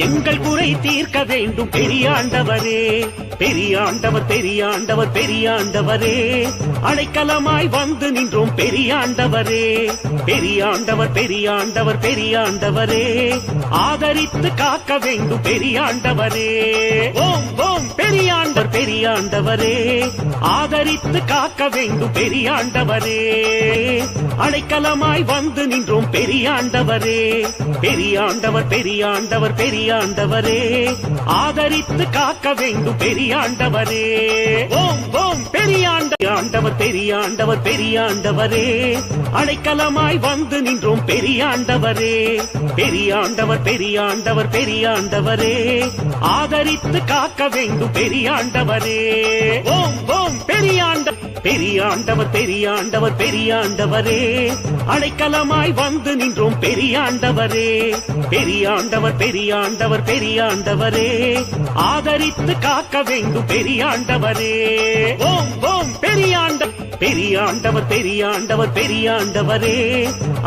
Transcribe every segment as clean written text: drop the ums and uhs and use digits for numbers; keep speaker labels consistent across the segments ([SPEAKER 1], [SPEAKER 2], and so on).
[SPEAKER 1] எங்கள் குறை தீர்க்க வேண்டும் பெரியாண்டவரே. பெரியாண்டவர் பெரியாண்டவர் பெரியாண்டவரே, அடைக்கலமாய் வந்து நின்றோம் பெரியாண்டவரே. பெரியாண்டவர் பெரியாண்டவர் பெரியாண்டவரே, ஆதரித்து காக்க வேண்டும் பெரியாண்டவரே. ஓம் ஓம் பெரியாண்டவர் பெரியாண்டவரே, ஆதரித்து காக்க வேண்டும் பெரியாண்டவரே. அடைக்கலமாய் வந்து நின்றோம் பெரியாண்டவரே. பெரியாண்டவர் பெரியாண்டவர் பெரியாண்டவரே, ஆதரித்து காக்க வேண்டும் பெரியாண்டவரே. ஓம் ஓம் பெரியாண்டவர் பெரியாண்டவர் பெரியாண்டவரே, அடைக்கலமாய் வந்து நின்றோம் பெரியாண்டவரே. பெரியாண்டவர் பெரியாண்டவர் பெரியாண்டவரே, ஆதரித்து காக்க வேண்டும் பெரியாண்டவரே. ஓம் ஓம் பெரியாண்டவர் பெரியாண்டவர் பெரியாண்டவரே, அடைக்கலமாய் வந்து நின்றோம் பெரியாண்டவரே. பெரியாண்டவர் பெரியாண்டவர் பெரியாண்டவரே, ஆதரித்து காக்க வேண்டும் பெரியாண்டவரே. ஓம் ஓம் பெரியாண்டவர் பெரியாண்டவர் பெரியாண்டவரே,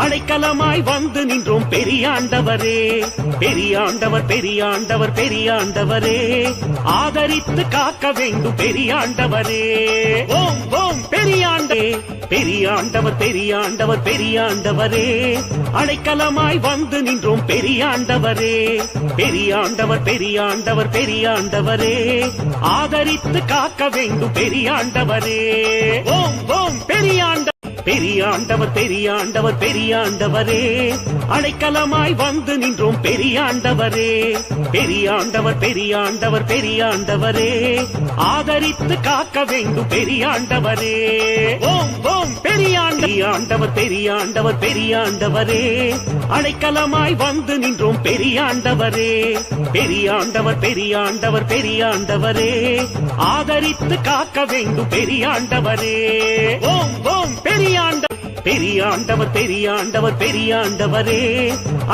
[SPEAKER 1] அடைக்கலமாய் வந்து நின்றோம் பெரியாண்டவரே. பெரியாண்டவர் பெரியாண்டவர் பெரியாண்டவரே, ஆதரித்து காக்க வேண்டும் பெரியாண்டவரே. ஓம் ஓம் பெரியாண்டவர் பெரியாண்டவர் பெரியாண்டவரே, அடைக்கலமாய் வந்து நின்றோம் பெரியாண்டவரே. பெரியாண்டவர் பெரியாண்டவர் பெரியாண்டவரே, ஆதரித்து காக்க வேண்டும் பெரியாண்டவரே. ஓம் ஓம் பெரியாண்டவர் பெரியாண்டவர் பெரியாண்டவரே, அடைக்கலமாய் வந்து நின்றோம் பெரியாண்டவரே. பெரியாண்டவர் பெரியாண்டவர் பெரியாண்டவரே, ஆதரித்து காக்க வேண்டும் பெரியாண்டவரே. ஓம் ஓம் பெரியாண்டவர் பெரியாண்டவர் பெரியாண்டவரே, அடைக்கலமாய் வந்து நின்றோம் பெரியாண்டவரே. பெரியாண்டவர் பெரியாண்டவர் பெரியாண்டவரே, ஆதரித்து காக்க வேண்டும் பெரியாண்டவரே. ஓம் ஓம் பெரியாண்டவர் பெரியாண்டவர் பெரியாண்டவரே,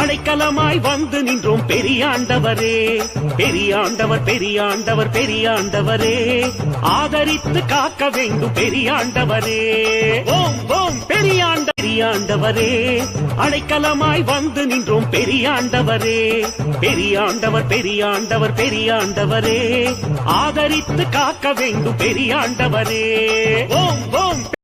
[SPEAKER 1] அடைக்கலமாய் வந்து நின்றோம் பெரியாண்டவரே. பெரியாண்டவர் பெரியாண்டவர் பெரியாண்டவரே, ஆதரித்து காக்க வேண்டும் பெரியாண்டவரே. ஓம் ஓம் பெரியாண்டவரே, அடைக்கலமாய் வந்து நின்றோம் பெரியாண்டவரே. பெரியாண்டவர் பெரியாண்டவர் பெரியாண்டவரே, ஆதரித்து காக்க வேண்டும் பெரியாண்டவரே. ஓம் ஓம்